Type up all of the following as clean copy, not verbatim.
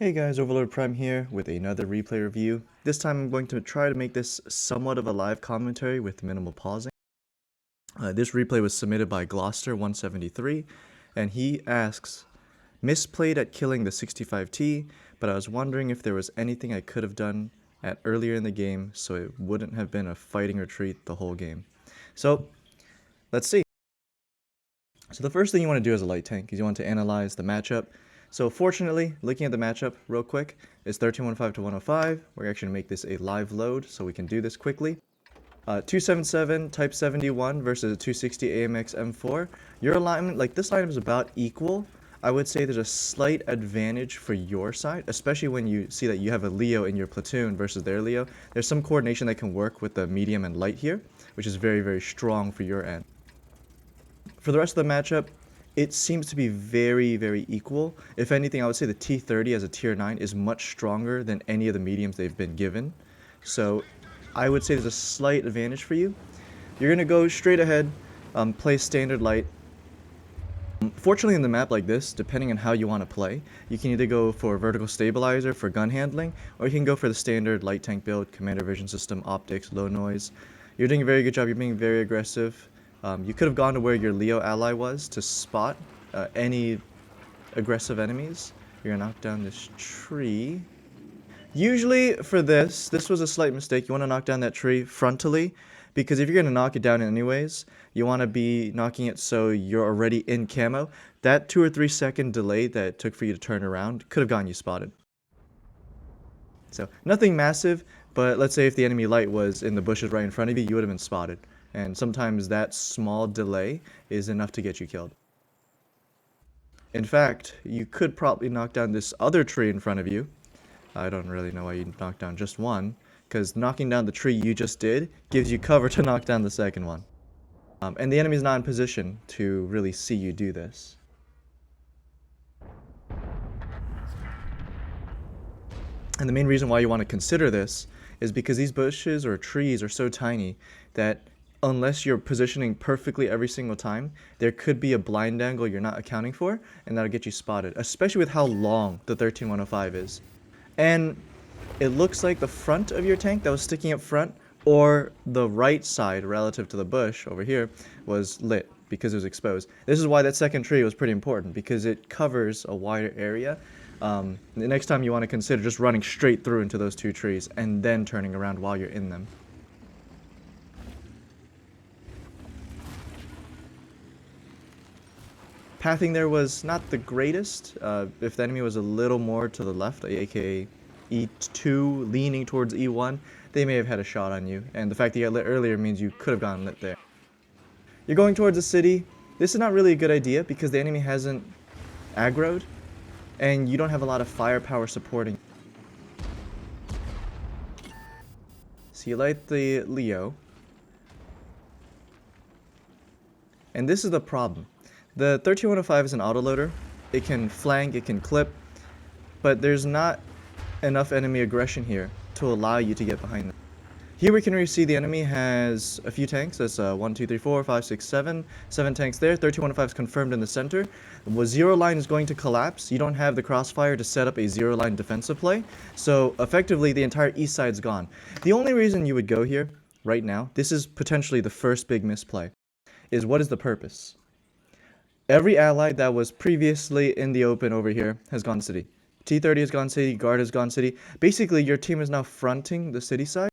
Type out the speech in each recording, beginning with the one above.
Hey guys, Overlord Prime here with another replay review. This time I'm going to try to make this somewhat of a live commentary with minimal pausing. This replay was submitted by Gloucester173, and he asks, Misplayed at killing the 65T, but I was wondering if there was anything I could have done at earlier in the game so it wouldn't have been a fighting retreat the whole game. So, let's see. So the first thing you want to do as a light tank is you want to analyze the matchup. So fortunately, looking at the matchup real quick, it's 1315 to 105. We're actually going to make this a live load so we can do this quickly. 277 Type 71 versus a 260 AMX M4. Your alignment, like this lineup is about equal. I would say there's a slight advantage for your side, especially when you see that you have a Leo in your platoon versus their Leo. There's some coordination that can work with the medium and light here, which is very, very strong for your end. For the rest of the matchup, it seems to be very, very equal. If anything, I would say the T30 as a tier 9 is much stronger than any of the mediums they've been given. So I would say there's a slight advantage for you. You're going to go straight ahead, play standard light. Fortunately, in the map like this, depending on how you want to play, you can either go for vertical stabilizer for gun handling, or you can go for the standard light tank build, commander vision system, optics, low noise. You're doing a very good job. You're being very aggressive. You could have gone to where your Leo ally was to spot any aggressive enemies. You're gonna knock down this tree. Usually for this was a slight mistake. You want to knock down that tree frontally, because if you're going to knock it down anyways, you want to be knocking it so you're already in camo. That 2 or 3 second delay that it took for you to turn around could have gotten you spotted. So nothing massive, but let's say if the enemy light was in the bushes right in front of you, you would have been spotted. And sometimes that small delay is enough to get you killed. In fact, you could probably knock down this other tree in front of you. I don't really know why you knocked down just one, because knocking down the tree you just did gives you cover to knock down the second one. And the enemy's not in position to really see you do this. And the main reason why you want to consider this is because these bushes or trees are so tiny that unless you're positioning perfectly every single time, there could be a blind angle you're not accounting for, and that'll get you spotted, especially with how long the 13105 is. And it looks like the front of your tank that was sticking up front, or the right side relative to the bush over here, was lit because it was exposed. This is why that second tree was pretty important, because it covers a wider area. The next time you want to consider just running straight through into those two trees and then turning around while you're in them. Pathing there was not the greatest. If the enemy was a little more to the left, aka E2 leaning towards E1, they may have had a shot on you, and the fact that you got lit earlier means you could have gotten lit there. You're going towards the city. This is not really a good idea because the enemy hasn't aggroed, and you don't have a lot of firepower supporting. So you light the Leo, and this is the problem. The 13105 is an autoloader. It can flank, it can clip, but there's not enough enemy aggression here to allow you to get behind them. Here we can really see the enemy has a few tanks. That's 1, 2, 3, 4, 5, 6, 7. 7 tanks there. 13105 is confirmed in the center. The zero line is going to collapse. You don't have the crossfire to set up a zero line defensive play. So effectively the entire east side's gone. The only reason you would go here right now, this is potentially the first big misplay, is what is the purpose? Every ally that was previously in the open over here has gone city. T30 has gone city, guard has gone city. Basically, your team is now fronting the city side,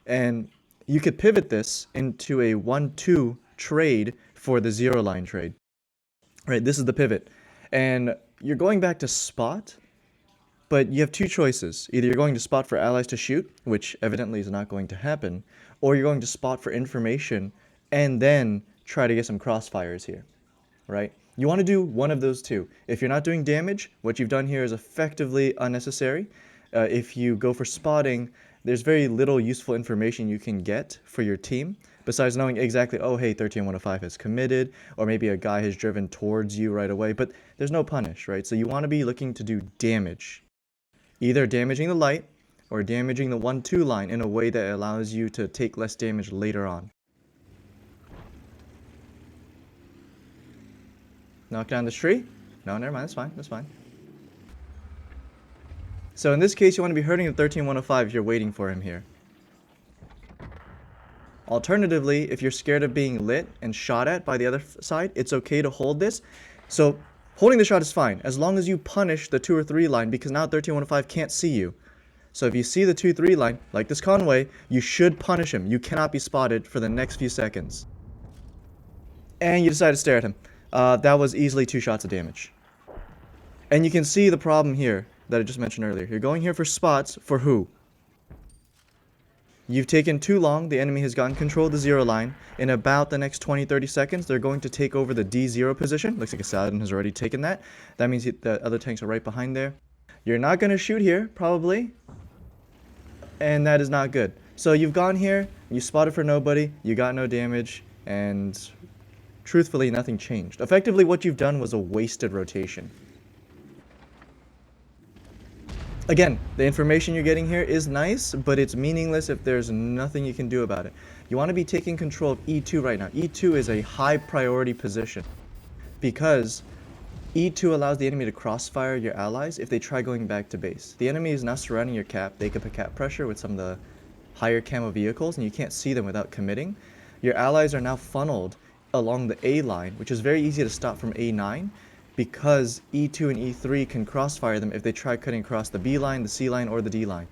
and you could pivot this into a 1-2 trade for the zero line trade. Right, this is the pivot. And you're going back to spot, but you have two choices. Either you're going to spot for allies to shoot, which evidently is not going to happen, or you're going to spot for information and then try to get some crossfires here. Right? You want to do one of those two. If you're not doing damage, what you've done here is effectively unnecessary. If you go for spotting, there's very little useful information you can get for your team, besides knowing exactly, oh hey, 13105 has committed, or maybe a guy has driven towards you right away, but there's no punish, right? So you want to be looking to do damage. Either damaging the light, or damaging the 1-2 line in a way that allows you to take less damage later on. Knock down this tree? No, never mind, that's fine, that's fine. So in this case, you want to be hurting the 13105 if you're waiting for him here. Alternatively, if you're scared of being lit and shot at by the other side, it's okay to hold this. So holding the shot is fine, as long as you punish the 2 or 3 line, because now 13105 can't see you. So if you see the 2-3 line, like this Conway, you should punish him. You cannot be spotted for the next few seconds. And you decide to stare at him. That was easily 2 shots of damage. And you can see the problem here that I just mentioned earlier. You're going here for spots for who? You've taken too long. The enemy has gotten control of the 0 line. In about the next 20-30 seconds, they're going to take over the D0 position. Looks like a Saladin has already taken that. That means the other tanks are right behind there. You're not going to shoot here, probably. And that is not good. So you've gone here, you spotted for nobody, you got no damage, and truthfully, nothing changed. Effectively, what you've done was a wasted rotation. Again, the information you're getting here is nice, but it's meaningless if there's nothing you can do about it. You want to be taking control of E2 right now. E2 is a high priority position because E2 allows the enemy to crossfire your allies if they try going back to base. The enemy is now surrounding your cap. They can put cap pressure with some of the higher camo vehicles, and you can't see them without committing. Your allies are now funneled along the A line, which is very easy to stop from A9, because E2 and E3 can crossfire them if they try cutting across the B line, the C line, or the D line.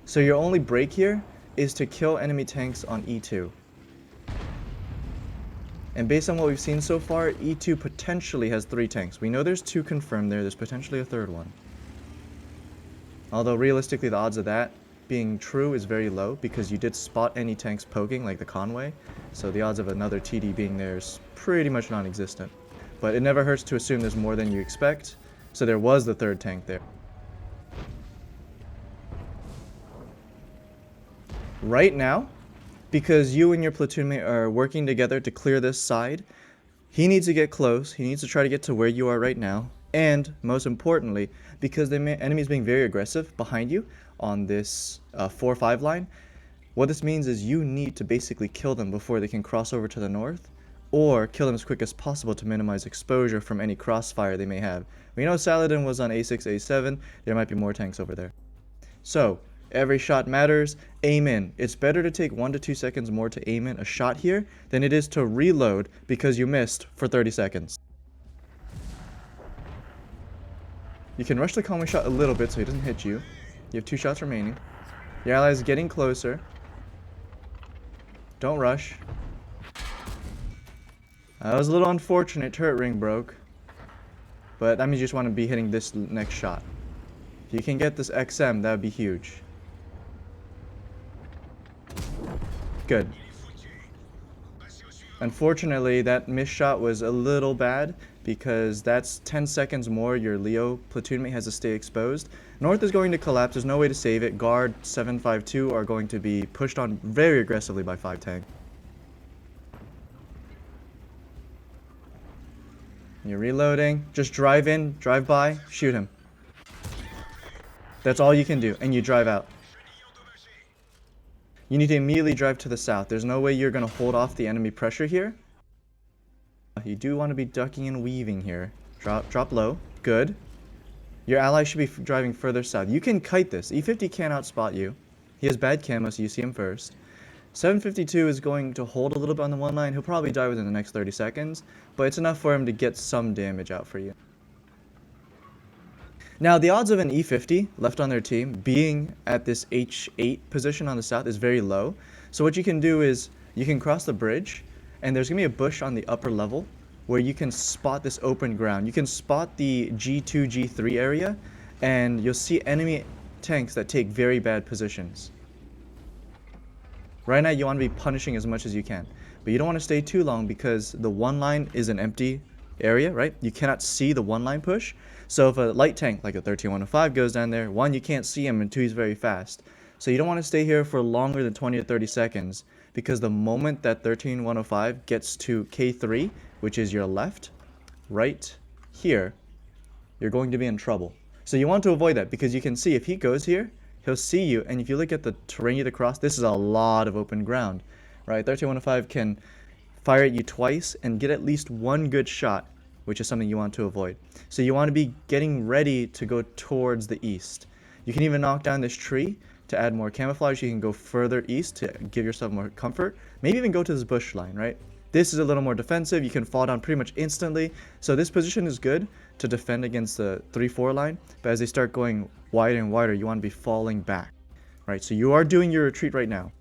So your only break here is to kill enemy tanks on E2. And based on what we've seen so far, E2 potentially has 3 tanks. We know there's 2 confirmed there, there's potentially a 3rd one. Although realistically the odds of that being true is very low because you did spot any tanks poking like the Conway. So the odds of another TD being there is pretty much non-existent. But it never hurts to assume there's more than you expect. So there was the 3rd tank there. Right now, because you and your platoon mate are working together to clear this side, he needs to get close. He needs to try to get to where you are right now. And most importantly, because the enemy is being very aggressive behind you on this 4-5 line, what this means is you need to basically kill them before they can cross over to the north, or kill them as quick as possible to minimize exposure from any crossfire they may have. We know Saladin was on A6, A7. There might be more tanks over there. So every shot matters. Aim in. It's better to take 1 to 2 seconds more to aim in a shot here than it is to reload because you missed for 30 seconds. You can rush the Conway shot a little bit so he doesn't hit you. You have 2 shots remaining. Your ally is getting closer. Don't rush. That was a little unfortunate. Turret ring broke. But that means you just want to be hitting this next shot. If you can get this XM, that would be huge. Good. Unfortunately, that missed shot was a little bad because that's 10 seconds more your Leo platoon mate has to stay exposed. North is going to collapse. There's no way to save it. Guard 752 are going to be pushed on very aggressively by 5 tank. You're reloading. Just drive in, drive by, shoot him. That's all you can do, and you drive out. You need to immediately drive to the south. There's no way you're going to hold off the enemy pressure here. You do want to be ducking and weaving here. Drop low. Good. Your ally should be driving further south. You can kite this. E50 can't outspot you. He has bad camo, so you see him first. 752 is going to hold a little bit on the one line. He'll probably die within the next 30 seconds, but it's enough for him to get some damage out for you. Now, the odds of an E50 left on their team being at this H8 position on the south is very low. So what you can do is you can cross the bridge, and there's going to be a bush on the upper level where you can spot this open ground. You can spot the G2, G3 area, and you'll see enemy tanks that take very bad positions. Right now, you want to be punishing as much as you can, but you don't want to stay too long because the one line is an empty area, right? You cannot see the one line push. So if a light tank like a 13105 goes down there, 1, you can't see him, and 2, he's very fast. So you don't want to stay here for longer than 20 to 30 seconds because the moment that 13105 gets to K3, which is your left, right here, you're going to be in trouble. So you want to avoid that because you can see if he goes here, he'll see you, and if you look at the terrain you have to cross, this is a lot of open ground, right? 13105 can fire at you twice and get at least 1 good shot which is something you want to avoid. So you want to be getting ready to go towards the east. You can even knock down this tree to add more camouflage. You can go further east to give yourself more comfort. Maybe even go to this bush line, right? This is a little more defensive. You can fall down pretty much instantly. So this position is good to defend against the 3-4 line. But as they start going wider and wider, you want to be falling back, right? So you are doing your retreat right now.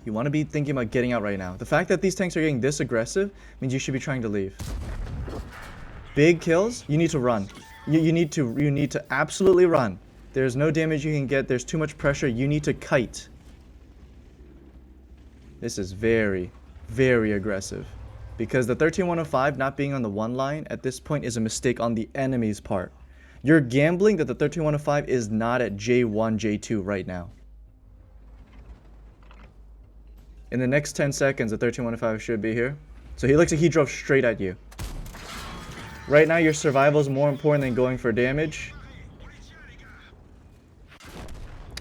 You want to be thinking about getting out right now. The fact that these tanks are getting this aggressive means you should be trying to leave. Big kills, you need to run. You need to absolutely run. There's no damage you can get. There's too much pressure. You need to kite. This is very, very aggressive. Because the 13105 not being on the 1 line at this point is a mistake on the enemy's part. You're gambling that the 13105 is not at J1, J2 right now. In the next 10 seconds, the 13105 should be here. So he looks like he drove straight at you. Right now, your survival is more important than going for damage.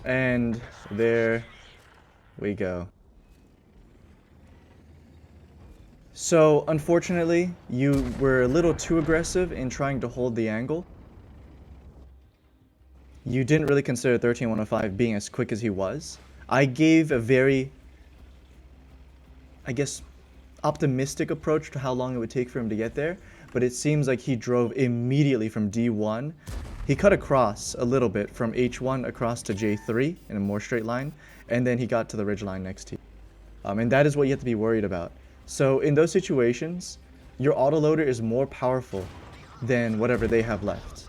And there we go. So, unfortunately, you were a little too aggressive in trying to hold the angle. You didn't really consider 13105 being as quick as he was. I gave a very, I guess, optimistic approach to how long it would take for him to get there, but it seems like he drove immediately from D1. He cut across a little bit from H1 across to J3 in a more straight line, and then he got to the ridge line next to you. And that is what you have to be worried about. So in those situations, your autoloader is more powerful than whatever they have left.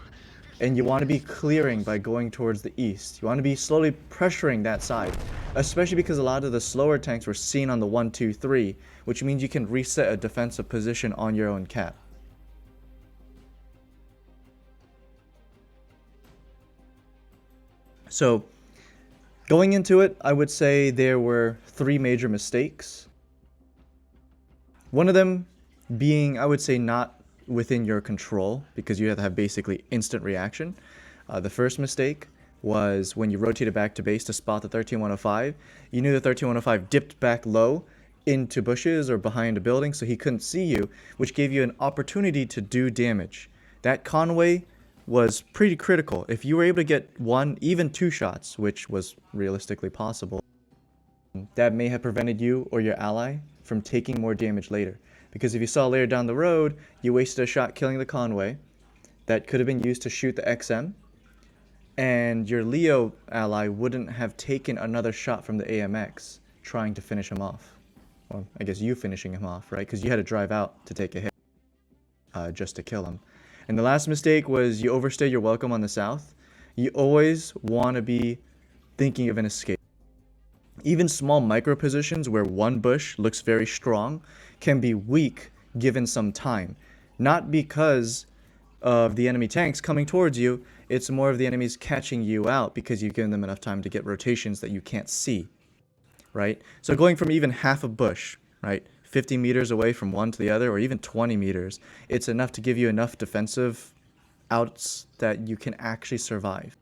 And you want to be clearing by going towards the east. You want to be slowly pressuring that side, especially because a lot of the slower tanks were seen on the 1, 2, 3, which means you can reset a defensive position on your own cap. So, going into it, I would say there were 3 major mistakes. One of them being, I would say, not within your control, because you have to have basically instant reaction. The first mistake was when you rotated back to base to spot the 13105. You knew the 13105 dipped back low into bushes or behind a building, so he couldn't see you, which gave you an opportunity to do damage. That Conway was pretty critical. If you were able to get 1, even 2 shots, which was realistically possible, that may have prevented you or your ally from taking more damage later. Because if you saw later down the road, you wasted a shot killing the Conway that could have been used to shoot the XM, and your Leo ally wouldn't have taken another shot from the AMX trying to finish him off. Well, I guess you finishing him off, right? Because you had to drive out to take a hit just to kill him. And the last mistake was you overstayed your welcome on the south. You always want to be thinking of an escape. Even small micro positions where one bush looks very strong can be weak given some time. Not because of the enemy tanks coming towards you, it's more of the enemies catching you out because you've given them enough time to get rotations that you can't see, right? So going from even half a bush, right, 50 meters away from one to the other, or even 20 meters, it's enough to give you enough defensive outs that you can actually survive.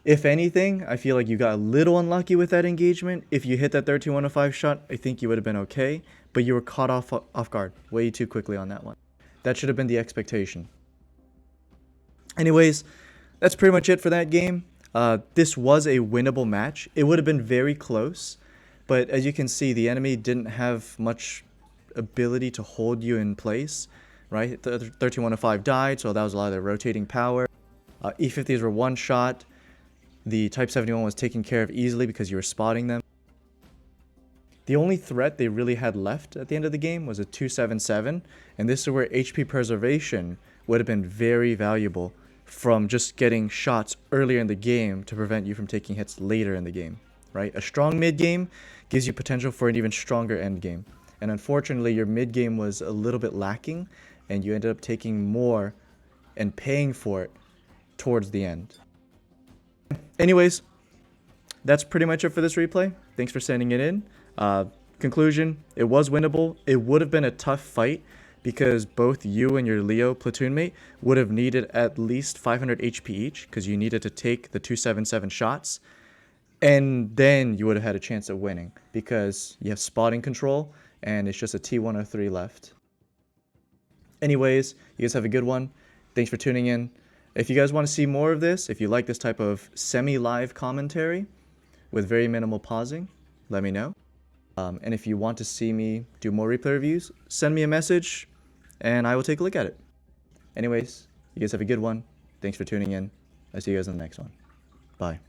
If anything, I feel like you got a little unlucky with that engagement. If you hit that 13105 shot, I think you would have been okay, but you were caught off guard way too quickly on that one. That should have been the expectation. Anyways, that's pretty much it for that game. This was a winnable match. It would have been very close, but as you can see, the enemy didn't have much ability to hold you in place, right? The 13105 died, so that was a lot of their rotating power. E50s were one shot. The Type 71 was taken care of easily because you were spotting them. The only threat they really had left at the end of the game was a 277, and this is where HP preservation would have been very valuable from just getting shots earlier in the game to prevent you from taking hits later in the game, right? A strong mid game gives you potential for an even stronger end game, and unfortunately your mid game was a little bit lacking, and you ended up taking more and paying for it towards the end. Anyways, that's pretty much it for this replay. Thanks for sending it in. Conclusion, it was winnable. It would have been a tough fight because both you and your Leo platoon mate would have needed at least 500 HP each because you needed to take the 277 shots. And then you would have had a chance of winning because you have spotting control and it's just a T103 left. Anyways, you guys have a good one. Thanks for tuning in. If you guys want to see more of this, if you like this type of semi-live commentary with very minimal pausing, let me know. And if you want to see me do more replay reviews, send me a message and I will take a look at it. Anyways, you guys have a good one. Thanks for tuning in. I'll see you guys in the next one. Bye.